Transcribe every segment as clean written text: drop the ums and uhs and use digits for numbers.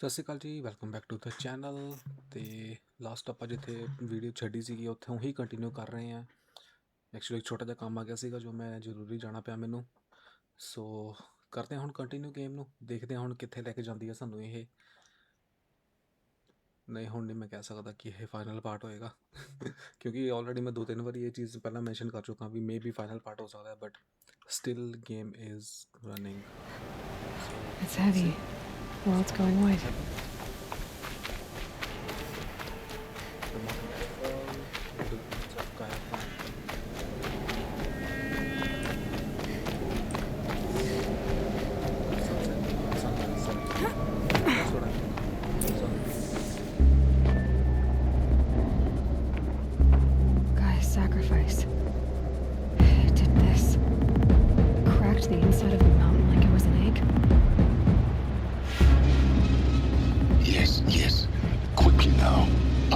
ਸਤਿ ਸ਼੍ਰੀ ਅਕਾਲ ਜੀ, welcome back to the channel. ਤੇ ਲਾਸਟ ਆਪਾਂ ਜਿੱਥੇ ਵੀਡੀਓ ਛੱਡੀ ਸੀਗੀ ਉੱਥੋਂ ਹੀ ਕੰਟੀਨਿਊ ਕਰ ਰਹੇ ਹਾਂ। ਐਕਚੁਅਲੀ ਇੱਕ ਛੋਟਾ ਜਿਹਾ ਕੰਮ ਆ ਗਿਆ ਸੀਗਾ ਜੋ ਮੈਂ ਜ਼ਰੂਰੀ ਜਾਣਾ ਪਿਆ ਮੈਨੂੰ। ਸੋ ਕਰਦੇ ਹਾਂ ਹੁਣ ਕੰਟੀਨਿਊ ਗੇਮ ਨੂੰ, ਦੇਖਦੇ ਹਾਂ ਹੁਣ ਕਿੱਥੇ ਲੈ ਕੇ ਜਾਂਦੀ ਹੈ ਸਾਨੂੰ ਇਹ। ਨਹੀਂ, ਹੁਣ ਨਹੀਂ ਮੈਂ ਕਹਿ ਸਕਦਾ ਕਿ ਇਹ ਫਾਈਨਲ ਪਾਰਟ ਹੋਏਗਾ ਕਿਉਂਕਿ ਆਲਰੇਡੀ ਮੈਂ 2-3 ਵਾਰੀ ਇਹ ਚੀਜ਼ ਪਹਿਲਾਂ ਮੈਂਸ਼ਨ ਕਰ ਚੁੱਕਾ ਵੀ ਮੇ ਬੀ ਫਾਈਨਲ ਪਾਰਟ ਹੋ ਸਕਦਾ, but still game is running. So It's let's heavy. C. Well, it's going wide. The modern temple, the ruins of Gaia Prime. Sunset, sunrise, sorry. That's what I mean. Sorry. Gaia's sacrifice. It did this. Cracked the inside of the mountain like it was an egg. Yes. Quickly now.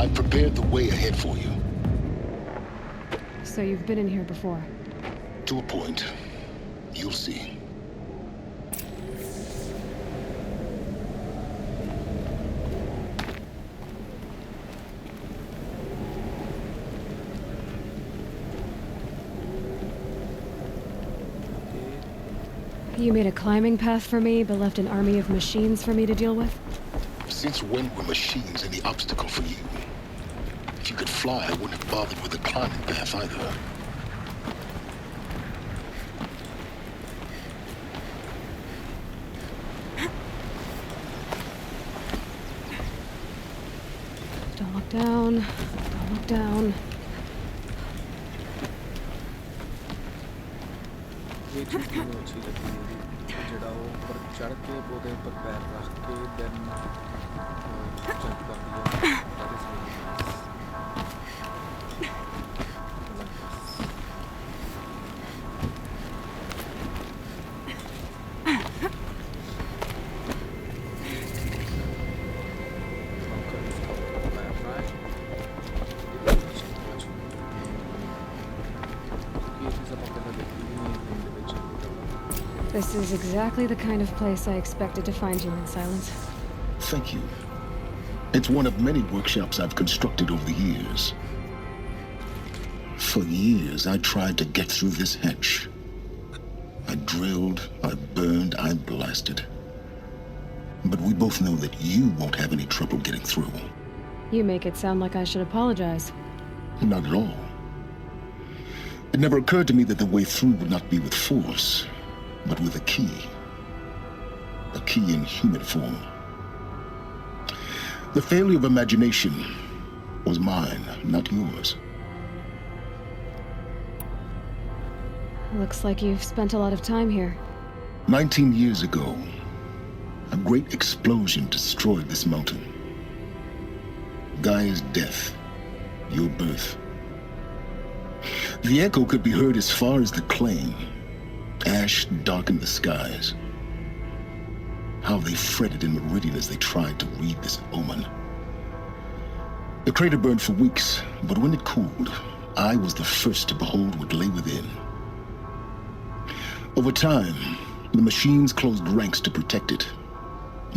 I've prepared the way ahead for you. So you've been in here before? To a point. You'll see. You made a climbing path for me, but left an army of machines for me to deal with? Since when were machines any obstacle for you? If you could fly, I wouldn't have bothered with the climbing path either. Don't look down. Don't look down. ये चीज़ ਮੈਨੂੰ अच्छी लगी है ਜਿਹੜਾ ਉਹ ਉੱਪਰ ਚੜ ਕੇ ਉਹਦੇ ਉੱਪਰ ਪੈਰ ਰੱਖ ਕੇ ਦੈਨ ਜੰਪ ਕਰਦੀ ਹੈ। That is really nice. I like this. Bunker is covered with firefly. क्योंकि ये चीज़ ਆਪਾਂ ਪਹਿਲਾਂ ਦੇਖੀ ਵੀ ਨਹੀਂ game ਦੇ ਵਿੱਚ ਅਭੀ ਤੱਕ। This is exactly the kind of place I expected to find you in, Silence. Thank you. It's one of many workshops I've constructed over the years. For years, I tried to get through this hatch. I drilled, I burned, I blasted. But we both know that you won't have any trouble getting through. You make it sound like I should apologize. Not at all. It never occurred to me that the way through would not be with force, but with a key. A key in human form. The failure of imagination was mine, not yours. Looks like you've spent a lot of time here. 19 years ago, a great explosion destroyed this mountain. Gaia's death, your birth. The echo could be heard as far as the claim. Ash darkened the skies. How they fretted in meridian as they tried to read this omen. The crater burned for weeks, but when it cooled, I was the first to behold what lay within. Over time, the machines closed ranks to protect it.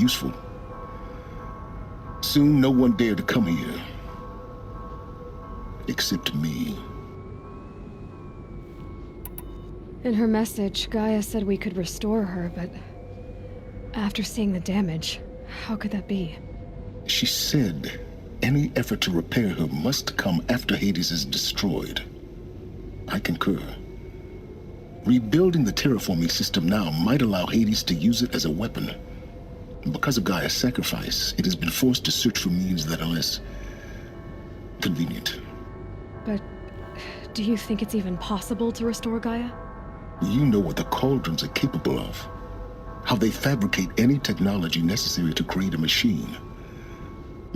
Useful. Soon, no one dared to come here. Except me. In her message, Gaia said we could restore her, but after seeing the damage, how could that be? She said any effort to repair her must come after Hades is destroyed. I concur. Rebuilding the terraforming system now might allow Hades to use it as a weapon. Because of Gaia's sacrifice, it has been forced to search for means that are less convenient. But do you think it's even possible to restore Gaia? You know what the cauldrons are capable of. How they fabricate any technology necessary to create a machine.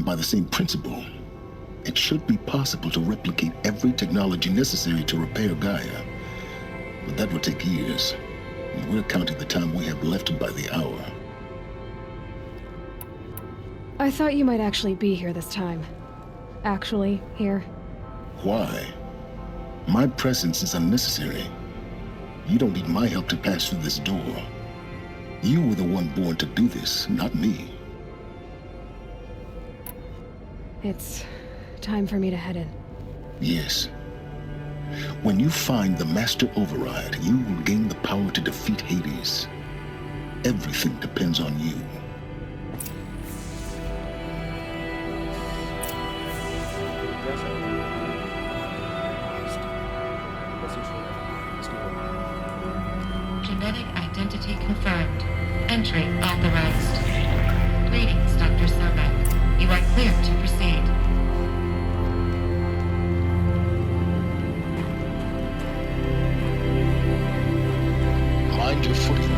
By the same principle, it should be possible to replicate every technology necessary to repair Gaia. But that will take years. And we're counting the time we have left by the hour. I thought you might actually be here this time. Actually, here. Why? My presence is unnecessary. You don't need my help to pass through this door. You were the one born to do this, not me. It's time for me to head in. Yes. When you find the Master Override, you will gain the power to defeat Hades. Everything depends on you. Genetic identity confirmed. Entry authorized. Greetings, Dr. Sobek. You are cleared to proceed. Mind your footing.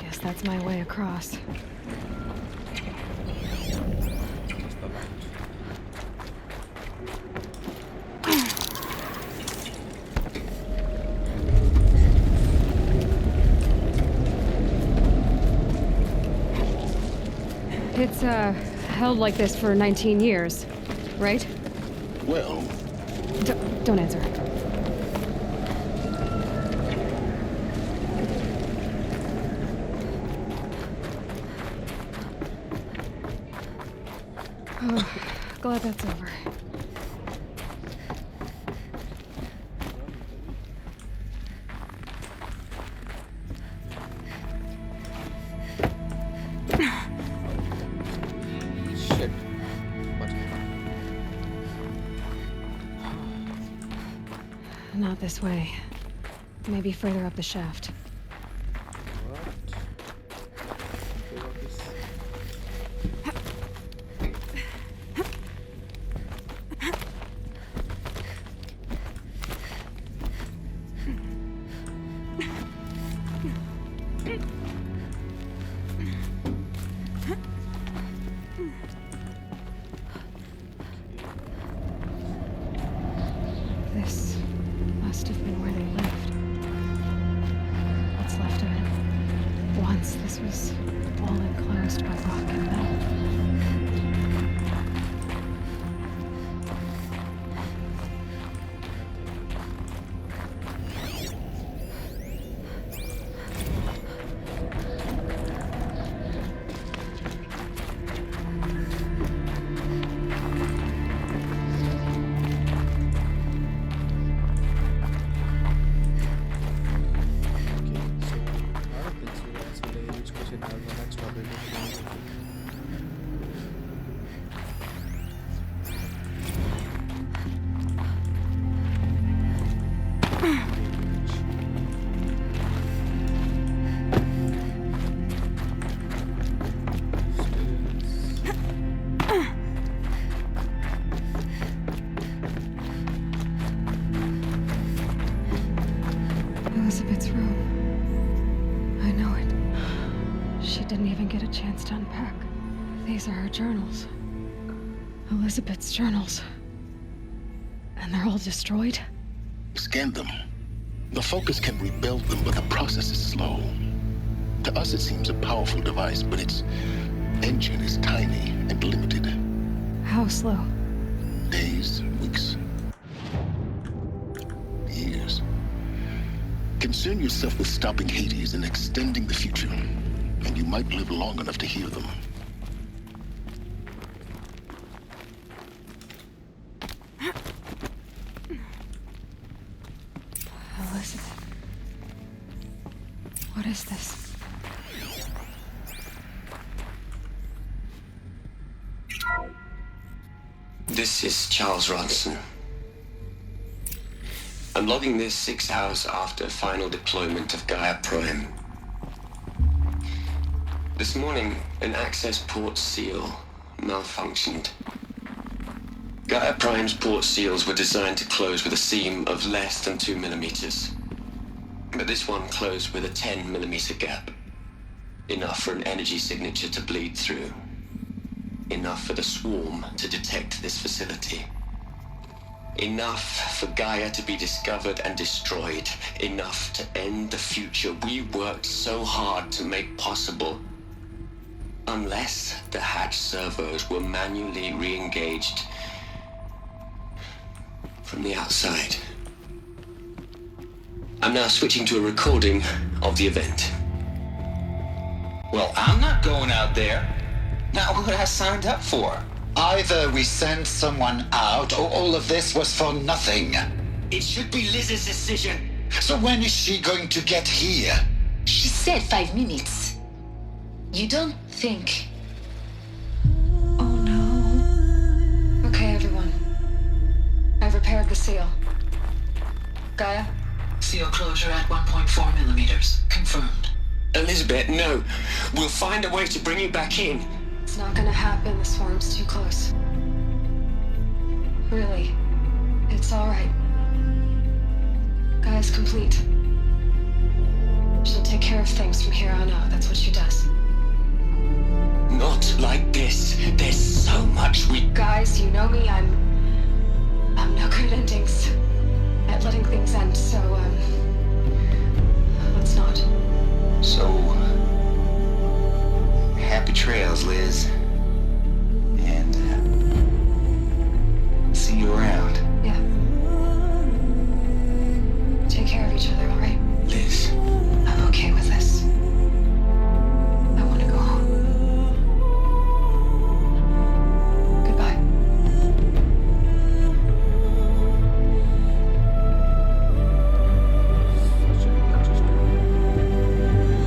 Guess that's my way across. It's, held like this for 19 years, right? Well, Don't answer. Oh, glad that's over. Shit. Not this way. Maybe further up the shaft. This must have been where they lived. What's left of it. Once this was all enclosed by rock and metal. Elizabeth's room. I know it. She didn't even get a chance to unpack. These are her journals. Elizabeth's journals. And they're all destroyed? scan them. The Focus can rebuild them, but the process is slow. To us, it seems a powerful device, but its engine is tiny and limited. How slow? Days, weeks, years. Concern yourself with stopping Hades and extending the future, and you might live long enough to hear them. Elizabeth. What is this? This is Charles Ronson. I'm logging this 6 hours after final deployment of Gaia Prime. This morning, an access port seal malfunctioned. Gaia Prime's port seals were designed to close with a seam of less than 2 millimeters. But this one closed with a 10 millimeter gap. Enough for an energy signature to bleed through. Enough for the swarm to detect this facility. Enough for Gaia to be discovered and destroyed. Enough to end the future we worked so hard to make possible. Unless the hatch servos were manually re-engaged from the outside. I'm now switching to a recording of the event. Well, I'm not going out there. Not what I signed up for. Either we send someone out, or all of this was for nothing. It should be Liz's decision. So when is she going to get here? She said 5 minutes. You don't think... Oh no. Okay, everyone. I've repaired the seal. Gaia? Seal closure at 1.4 millimeters. Confirmed. Elizabeth, no. We'll find a way to bring you back in. It's not gonna happen. The swarm's too close. Really. It's alright. Gaia's complete. She'll take care of things from here on out. That's what she does. Not like this. There's so much we... Guys, you know me. I'm no good at endings. At letting things end, so, let's not. So, happy trails, Liz. And, see you around. Yeah. Take care of each other, alright? Liz. I'm okay with this. I want to go home. Goodbye.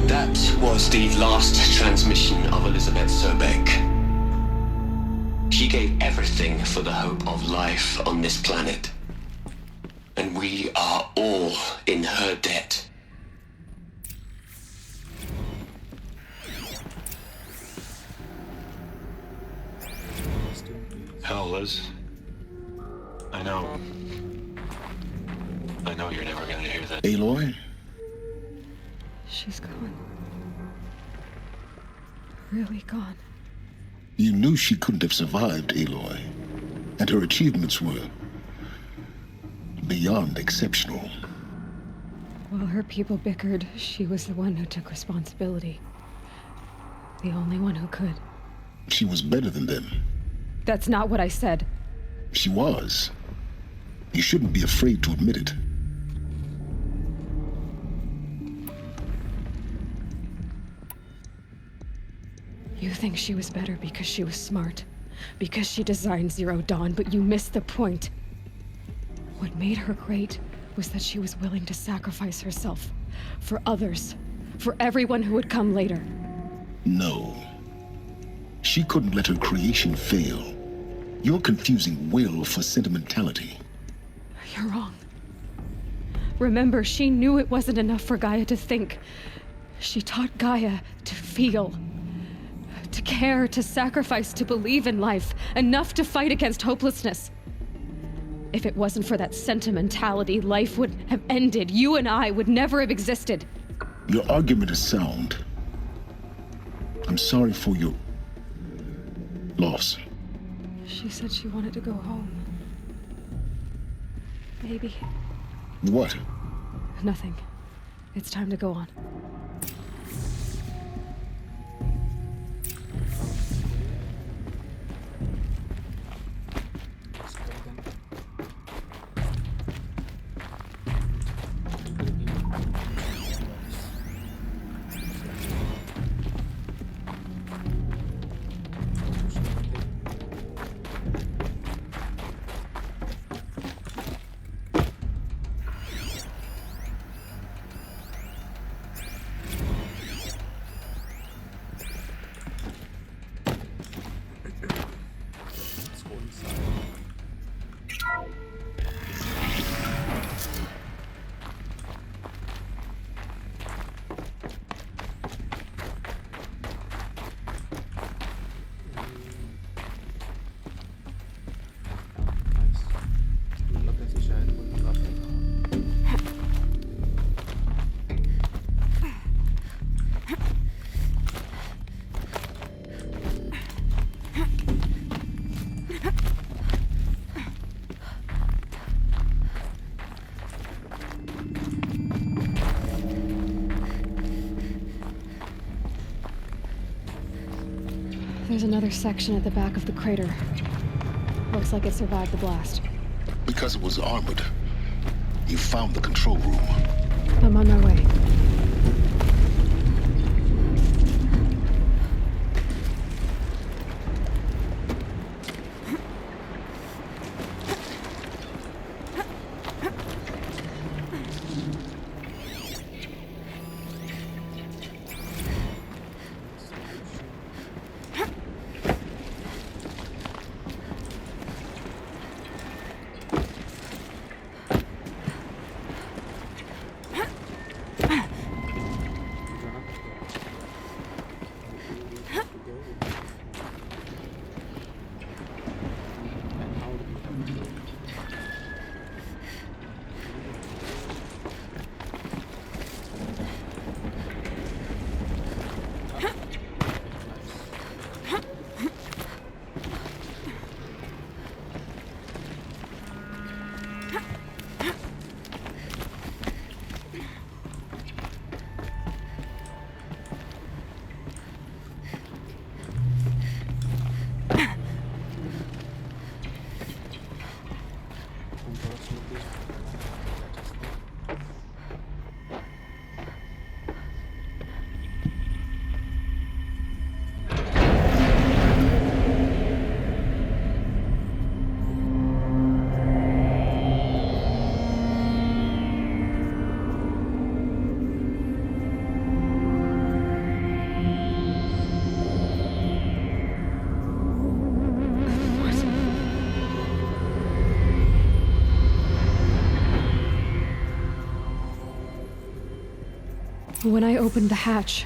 That was the last transmission of Elizabeth Sobeck. She gave everything for the hope of life on this planet. And we are all in her debt. Hell, Liz. I know you're never gonna hear that. Aloy? She's gone. Really gone. You knew she couldn't have survived, Aloy. And her achievements were beyond exceptional. While her people bickered, she was the one who took responsibility. The only one who could. She was better than them. That's not what I said. She was. You shouldn't be afraid to admit it. You think she was better because she was smart, because she designed Zero Dawn, but you missed the point. What made her great was that she was willing to sacrifice herself for others, for everyone who would come later. No. She couldn't let her creation fail. You're confusing will for sentimentality. You're wrong. Remember, she knew it wasn't enough for Gaia to think. She taught Gaia to feel. To care, to sacrifice, to believe in life, enough to fight against hopelessness. If it wasn't for that sentimentality, life would have ended. You and I would never have existed. Your argument is sound. I'm sorry for your loss. She said she wanted to go home. Maybe. What? Nothing. It's time to go on. There's another section at the back of the crater. Looks like it survived the blast. Because it was armored, you found the control room. I'm on my way. When I opened the hatch,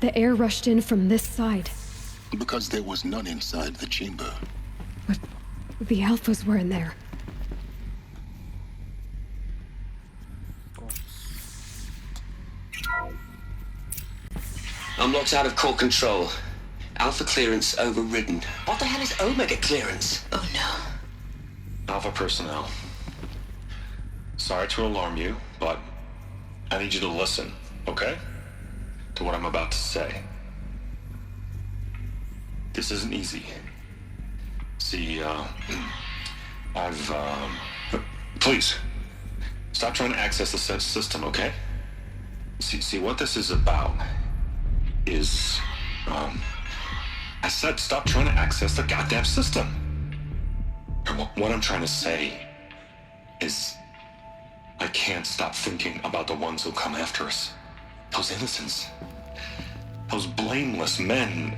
the air rushed in from this side. Because there was none inside the chamber. But the Alphas were in there. I'm locked out of core control. Alpha clearance overridden. What the hell is Omega clearance? Oh no. Alpha personnel. Sorry to alarm you, but I need you to listen, okay? To what I'm about to say. This isn't easy. See, Please, stop trying to access the system, okay? See, what this is about is, I said stop trying to access the goddamn system. And what I'm trying to say is, I can't stop thinking about the ones who come after us. Those innocents. Those blameless men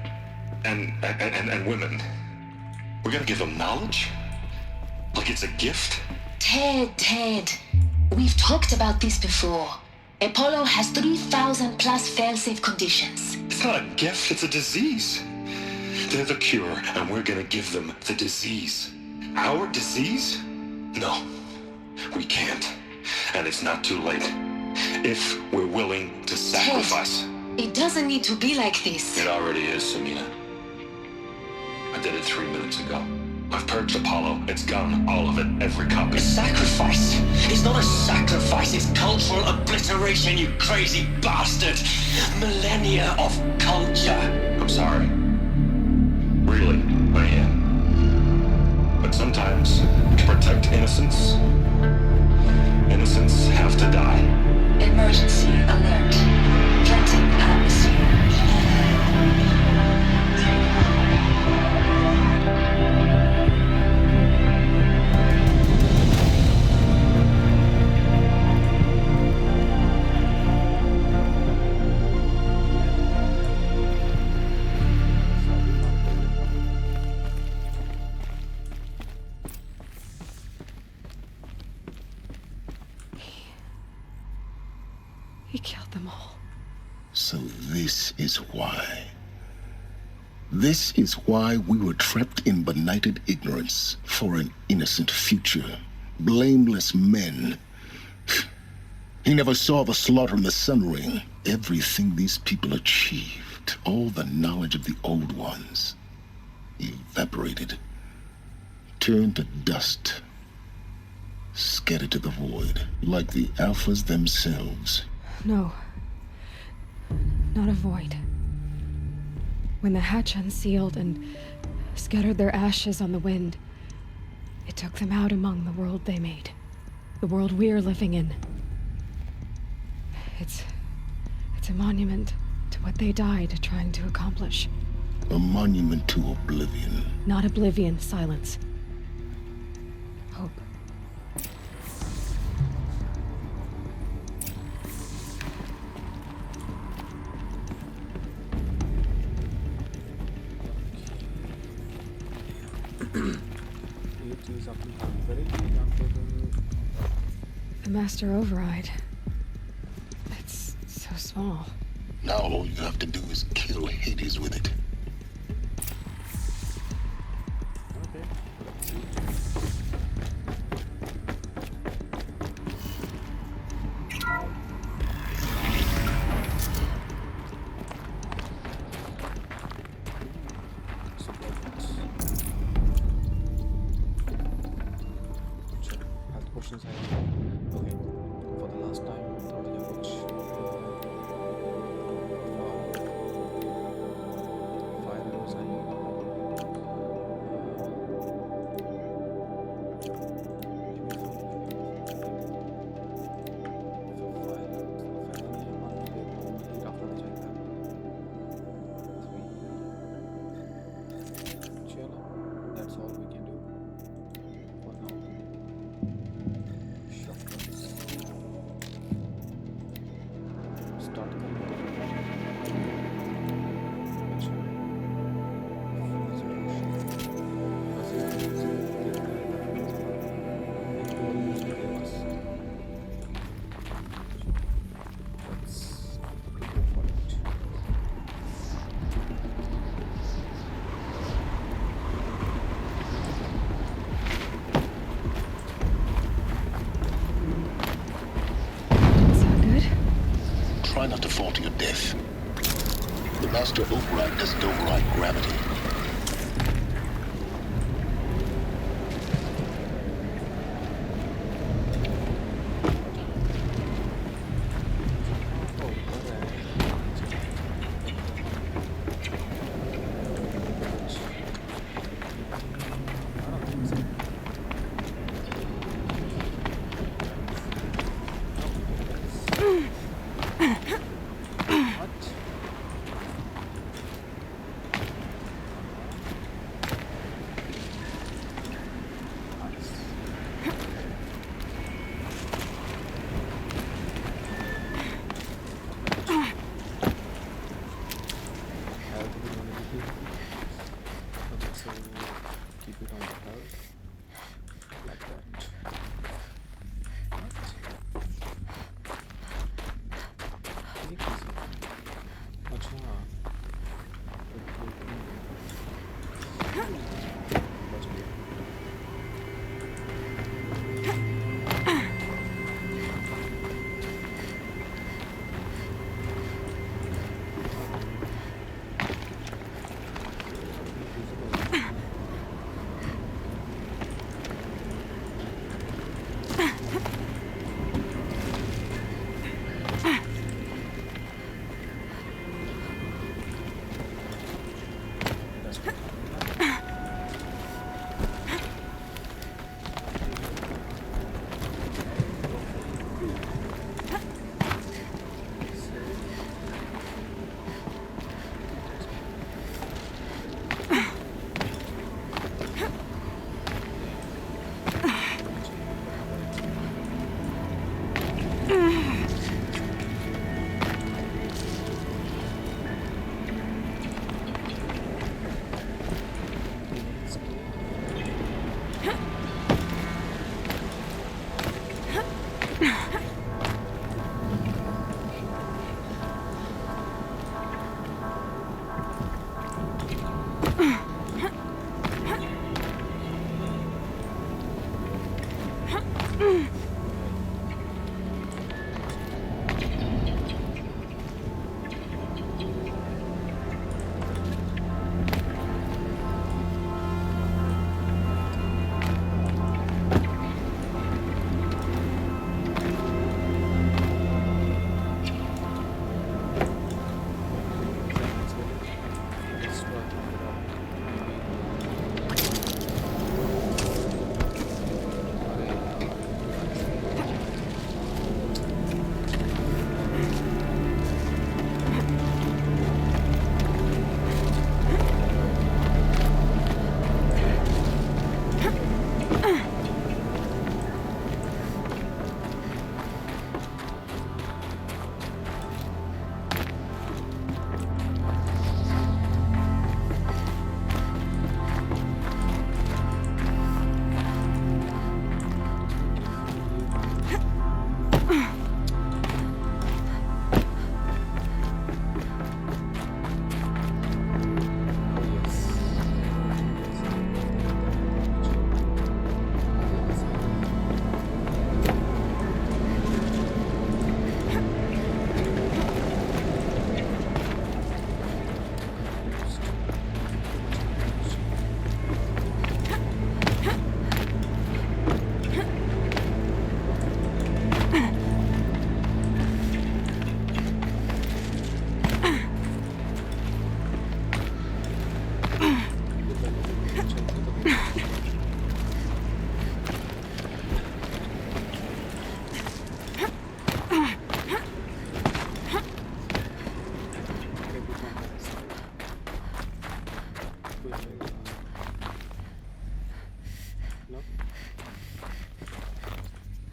and women. We're gonna give them knowledge? Like it's a gift? Ted. We've talked about this before. Apollo has 3,000 plus fail-safe conditions. It's not a gift, it's a disease. They're the cure, and we're gonna give them the disease. Our disease? No, we can't. And it's not too late. If we're willing to sacrifice. Ted, it doesn't need to be like this. It already is, Samina. I did it 3 minutes ago. I've purged Apollo. It's gone. All of it. Every copy. A sacrifice? It's not a sacrifice. It's cultural obliteration, you crazy bastard. Millennia of culture. I'm sorry. Really, I am. But sometimes, to protect innocence, innocents have to die. Emergency alert. Planting atmosphere. He killed them all. So this is why. This is why we were trapped in benighted ignorance for an innocent future. Blameless men. He never saw the slaughter in the Sun Ring. Everything these people achieved, all the knowledge of the old ones, evaporated, turned to dust, scattered to the void, like the Alphas themselves. No. Not a void. When the hatch unsealed and scattered their ashes on the wind, it took them out among the world they made. The world we're living in. It's a monument to what they died trying to accomplish. A monument to oblivion. Not oblivion, silence. Hope. ये चीज़ अपनी काम करेगी या फिर The master override. It's so small. Now all you have to do is kill Hades with it. okay, let's see. Health potions are okay. For the last time, थोड़ा या कुछ fire arrows are here. That's all we can do for now. Shotguns. Start Is that good? Try not to fall to your death. The master override doesn't override gravity. So keep it on the health like that. ठीक है sir. अच्छा बच गया.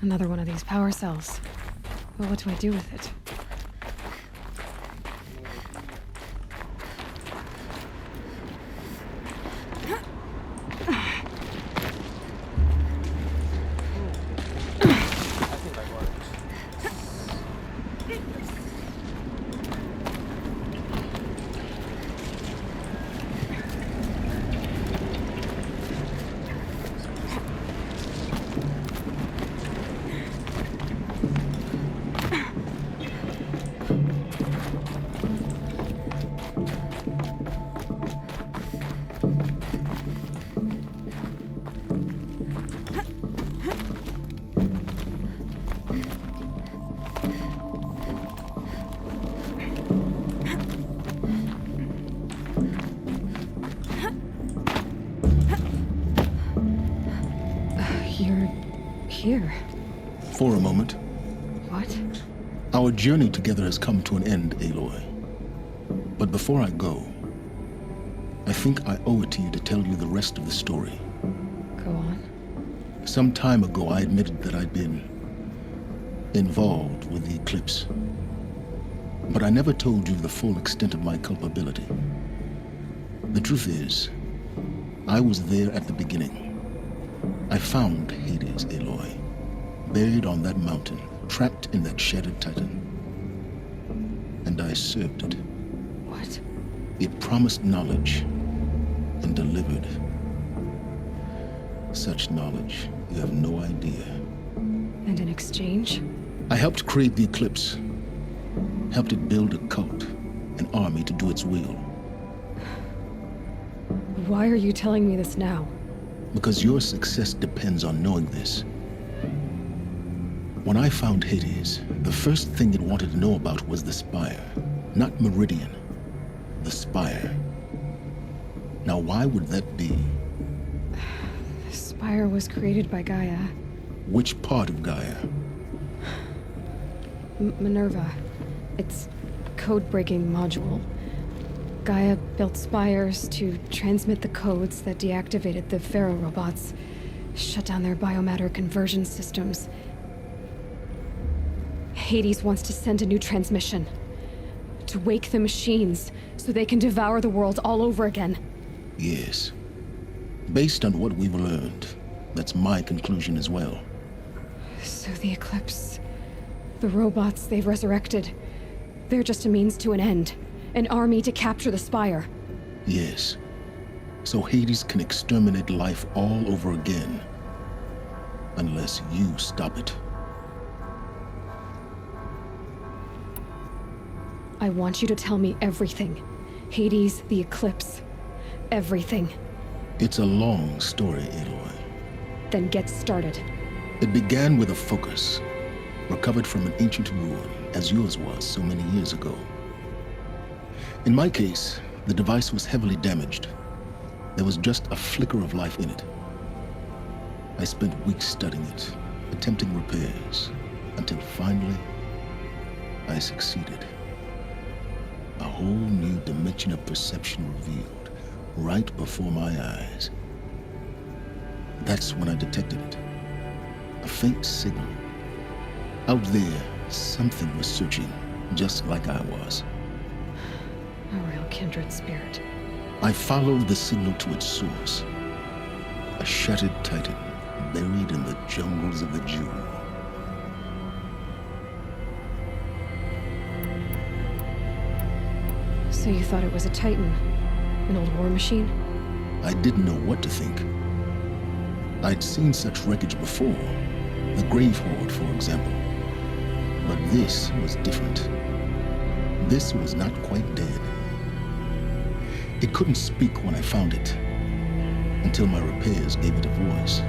Another one of these power cells. Well, what do I do with it? You're here. For a moment. What? Our journey together has come to an end, Aloy. But before I go, I think I owe it to you to tell you the rest of the story. Go on. Some time ago, I admitted that I'd been involved with the eclipse. But I never told you the full extent of my culpability. The truth is, I was there at the beginning. I found Hades, Aloy, buried on that mountain, trapped in that shattered titan. And I served it. What? It promised knowledge and delivered. Such knowledge, you have no idea. And in exchange? I helped create the eclipse. Helped it build a cult, an army to do its will. Why are you telling me this now? Because your success depends on knowing this. When I found Hades, the first thing it wanted to know about was the Spire. Not Meridian. The Spire. Now, why would that be? The Spire was created by Gaia. Which part of Gaia? Minerva. It's a code-breaking module. Gaia built spires to transmit the codes that deactivated the Pharaoh robots, shut down their biomatter conversion systems. Hades wants to send a new transmission. To wake the machines, so they can devour the world all over again. Yes. Based on what we've learned, that's my conclusion as well. So the Eclipse, the robots they've resurrected, they're just a means to an end. An army to capture the Spire. Yes. So Hades can exterminate life all over again. Unless you stop it. I want you to tell me everything. Hades, the Eclipse. Everything. It's a long story, Aloy. Then get started. It began with a focus, recovered from an ancient ruin, as yours was so many years ago. In my case, the device was heavily damaged. There was just a flicker of life in it. I spent weeks studying it, attempting repairs, until finally, I succeeded. A whole new dimension of perception revealed, right before my eyes. That's when I detected it. A faint signal. Out there, something was searching, just like I was. A real kindred spirit. I followed the signal to its source. A shattered titan, buried in the jungles of the Jewel. So you thought it was a titan? An old war machine? I didn't know what to think. I'd seen such wreckage before. The Grave Horde, for example. But this was different. This was not quite dead. It couldn't speak when I found it, until my repairs gave it a voice.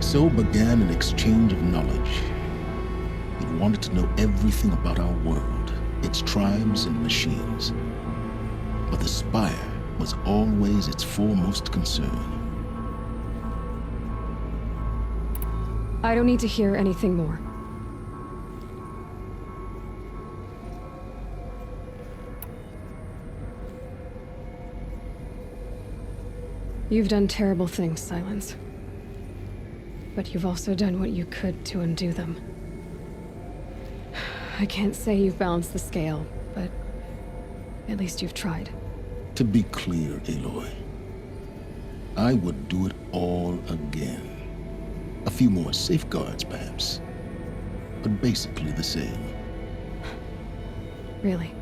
So began an exchange of knowledge. It wanted to know everything about our world, its tribes and machines. But the Spire was always its foremost concern. I don't need to hear anything more. You've done terrible things, Silence. but you've also done what you could to undo them. I can't say you've balanced the scale, but at least you've tried. To be clear, Aloy, I would do it all again. A few more safeguards, perhaps, but basically the same. Really?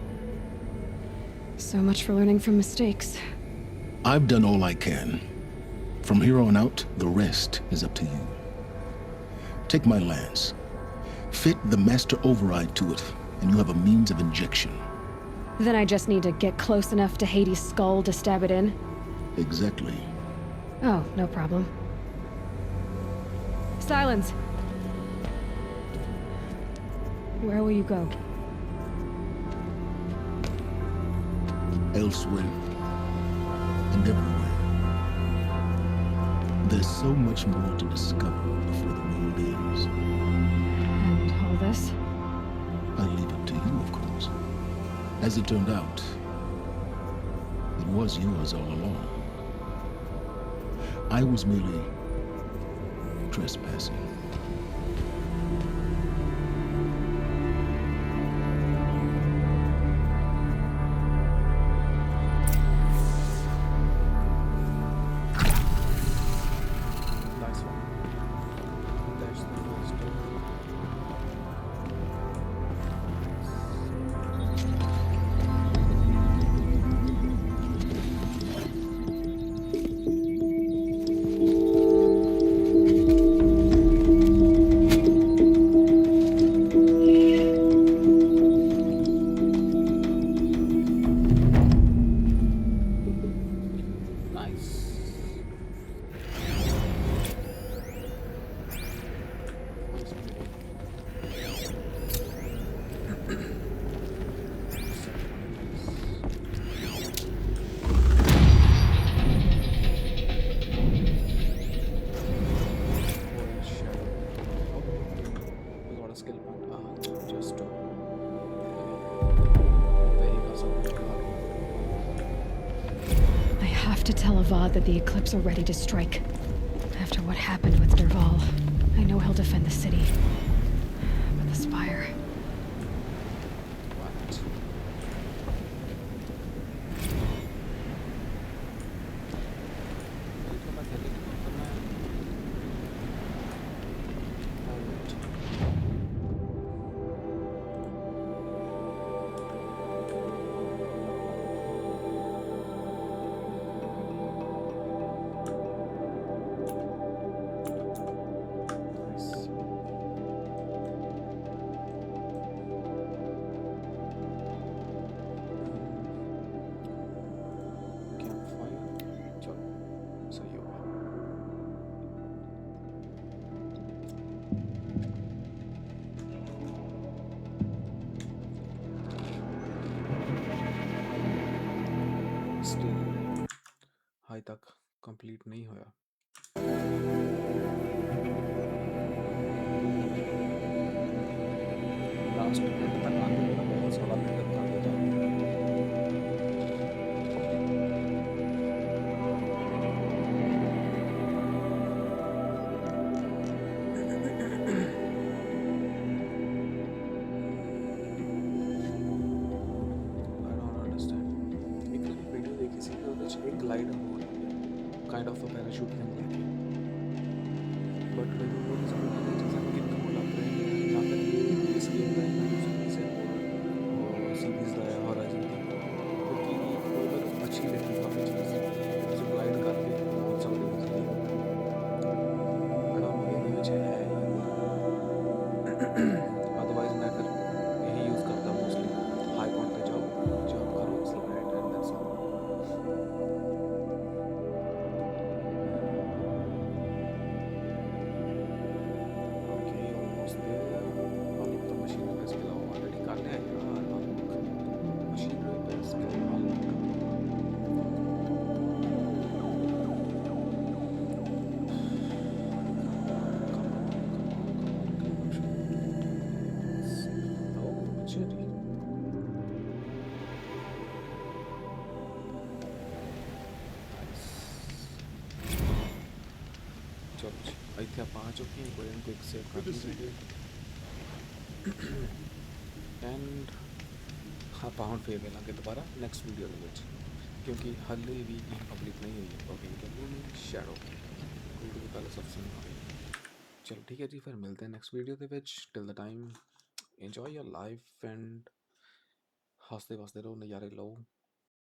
So much for learning from mistakes. I've done all I can. From here on out, the rest is up to you. Take my lance. Fit the master override to it, and you have a means of injection. Then I just need to get close enough to Hades' skull to stab it in? Exactly. Oh, no problem. Silence! Where will you go? Elsewhere and everywhere. There's so much more to discover before the world ends. And all this? I leave it to you, of course. As it turned out, it was yours all along. I was merely trespassing. Nice one. That's the first one. That the Eclipse are ready to strike. After what happened with Derval, I know he'll defend the city. But the Spire... high तक complete नहीं होया last minute तक आने में बहुत सारा मेहनत कर देता हूँ एक ग्लाइडर हो kind of a parachute thing लेके but when you know something that is कितना वो लग रहा है या फिर इस गेम का है जैसे और सीरीज का है हॉराइजन की क्योंकि वो मेरे को अच्छी लगी काफ़ी चीज़ जो ग्लाइड करके बहुत सकते हो बड़ा मूवी में है अदरवाइज मैं फिर यही यूज़ करता हूँ मोस्टली हाई पॉइंट पे जाओ जंप करो स्लाइड एंड दैट्स ऑल ਆਪਾਂ ਆ ਚੁੱਕੇ ਹਾਂ, ਕੋਈ ਕੁਇਕ ਸੇਵ ਕਰ ਲਈਏ ਐਂਡ ਆਪਾਂ ਹੁਣ ਫੇਰ ਮਿਲਾਂਗੇ ਦੁਬਾਰਾ ਨੈਕਸਟ ਵੀਡੀਓ ਦੇ ਵਿੱਚ, ਕਿਉਂਕਿ ਹਾਲੇ ਵੀ ਗੇਮ ਪਬਲਿਕ ਨਹੀਂ ਹੋਈ ਹੈ ਟੋਕਿੰਗ ਟੂ ਮੂਨ ਸ਼ੈਡੋ ਕੋਈ ਵੀ ਗੱਲ ਸਬਸਨ ਆ ਰਹੀ। ਚਲੋ ਠੀਕ ਹੈ ਜੀ, ਫਿਰ ਮਿਲਦੇ हैं ਨੈਕਸਟ ਵੀਡੀਓ ਦੇ ਵਿੱਚ। Till the time enjoy your life and ਹੱਸਦੇ ਵਸਦੇ ਰਹੋ, ਨਜ਼ਾਰੇ ਲਓ।